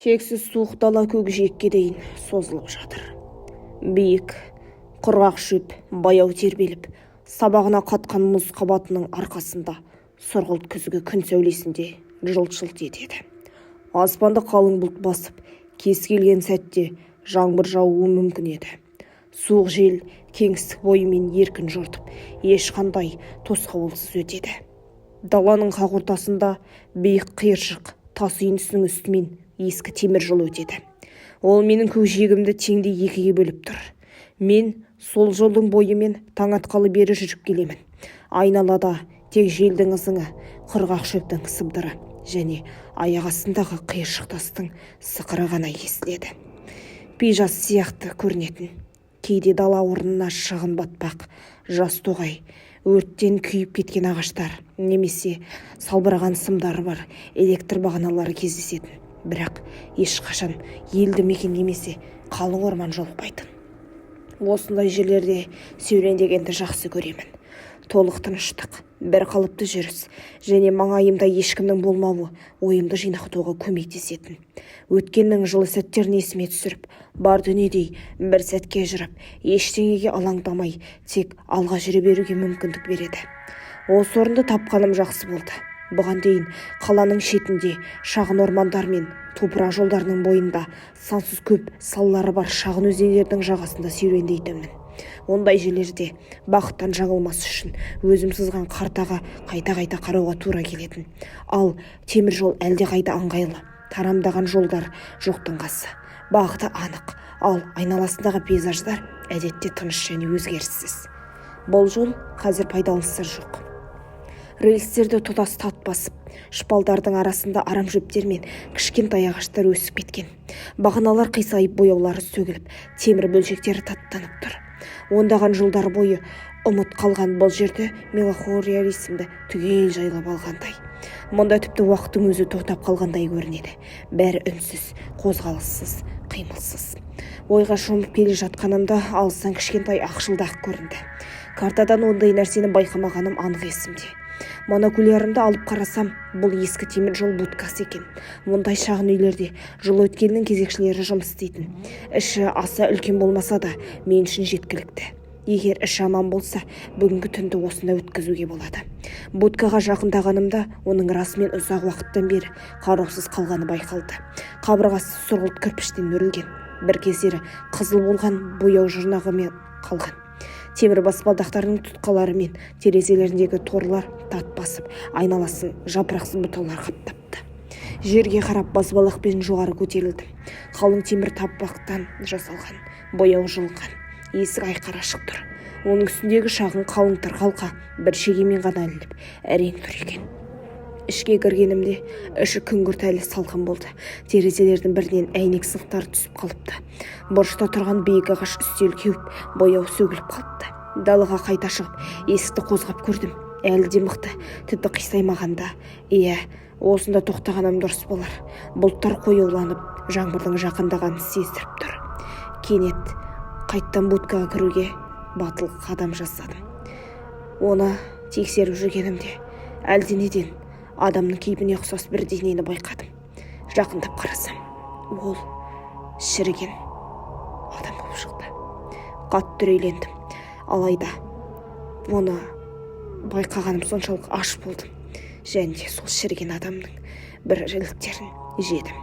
Шексіз суық дала көкжиекке дейін созылып жатыр. Биік, құрғақ шөп баяу тербеліп, сабағына қатқан мұз қабатының арқасында сұрғылт күзгі күн сәулесінде жылт-жылт етеді. Аспанды қалың бұлт басып, кез келген сәтте жаңбыр жаууы мүмкін еді. Суық жел кеңістік бойымен еркін жортып, ешқандай тосқауылсыз өтеді. Даланың қақ ортасында биік қиыршық тас үйіндісінің үстімен ескі темір жол өтеді. Ол менің көкжиегімді теңдей екіге бөліп тұр. Мен сол жолдың бойымен таң атқалы бері жүріп келемін. Айналада тек желдің ызыңы, құрғақ шөптің сыбдыры және аяқ астындағы қиыршық тастың сықыры ғана естіледі. Пейзаж сияқты көрінетін, кейде дала орнына шығын батпақ, жас тоғай, өрттен күйіп кеткен ағаштар, немесе салбыраған сымдары бар электр бағаналары кездесетін. Бірақ ешқашан елді мекен немесе қалың орман жолықпайтын. Осындай жерлерде серуендегенді жақсы көремін. Толық тыныштық, бір қалыпты жүріс және маңайымда ешкімнің болмауы ойымды жинақтауға көмектесетін. Өткеннің жылы сәттерін есіме түсіріп, бар дүниедей бір сәтке ажырап, ештеңеге алаңдамай тек алға жүре беруге мүмкіндік береді. Осы орынды тапқаным жақсы болды. Бұған дейін қаланың шетінде шағын ормандар мен топырақ жолдарының бойында сансыз көп салалары бар шағын өзендердің жағасында серуендейтінмін. Ондай жерлерде бақыттан жаңылмас үшін өзім сызған картаға қайта-қайта қарауға тура келетін. Ал темір жол әлде қайда ыңғайлы, тарамдаған жолдар жоқтың қасы. Бағыты анық, ал айналасындағы пейзаждар әдетте тыныш және өзгеріссіз. Бұл жол қазір пайдаланылса жоқ. Рельстерді тұтас тат басып, шпалдардың арасында арам шөптер мен кішкентай ағаштар өсіп кеткен. Бағаналар қисайып, бояулары сөгіліп, темір бөлшектері таттанып тұр. Ондаған жылдар бойы ұмыт қалған бұл жерді меланхолиялизмді түгел жайлап алғандай. Мұнда тіпті уақыттың өзі тоқтап қалғандай көрінеді. Бәрі үнсіз, қозғалыссыз, қимылсыз. Ойға шомып келе жатқанымда алыстан кішкентай ақшылдақ көрінді. Картадан ондай нәрсені байқамағаным анық есімде. Монокулярымды алып қарасам, бұл ескі темір жол будкасы екен. Мұндай шағын үйлерде жыл өткелінің кезекшілері жұмыс істейтін. Іші аса үлкен болмаса да, мен үшін жеткілікті. Егер іші аман болса, бүгінгі түнді осында өткізуге болады. Будкаға жақындағанымда, оның расымен ұзақ уақыттан бері қараусыз қалғаны байқалды. Қабырғасы сұрғылт кірпіштен өрілген, бір кездері қызыл болған бояу жұрнағымен қалған. Темір баспалдақтарының тұтқалары мен терезелеріндегі торлар тат басып, айналасын жапырақсыз бұталар қаптапты. Жерге қарап баспалақпен жоғары көтерілдім. Қалың темір таппақтан жасалған, бояу жылынған, есік айқара ашық тұр. Оның үстіндегі шағын қалың қалқа бір шегемен ғана ілініп, әрең тұр екен. Ішке кіргенімде іші күңгірт әлі салқын болды. Терезелердің бірінен әйнек сылықтары түсіп қалыпты. Бұрышта тұрған биік ағаш үстел кеуіп, бояу сөгіліп қалыпты. Далаға қайта шығып, есікті қозғап көрдім. Әлі де мықты, тіпті қисаймағанда. Иә, осында тоқтағаным дұрыс болар. Бұлттар қоюланып, жаңбырдың жақындағанын сездіріп тұр. Кенет қайттан будкаға кіруге батыл қадам жасадым. Оны тексеріп жүргенімде әлденеден адамның кейпіне ұқсас бір денені байқадым. Жақындап қарасам, ол шіріген адам болып шықты. Қатты үрейлендім. Алайда оны байқағаным соншалық аш болдым. Және де сол шіріген адамның бір жіліктерін жедім.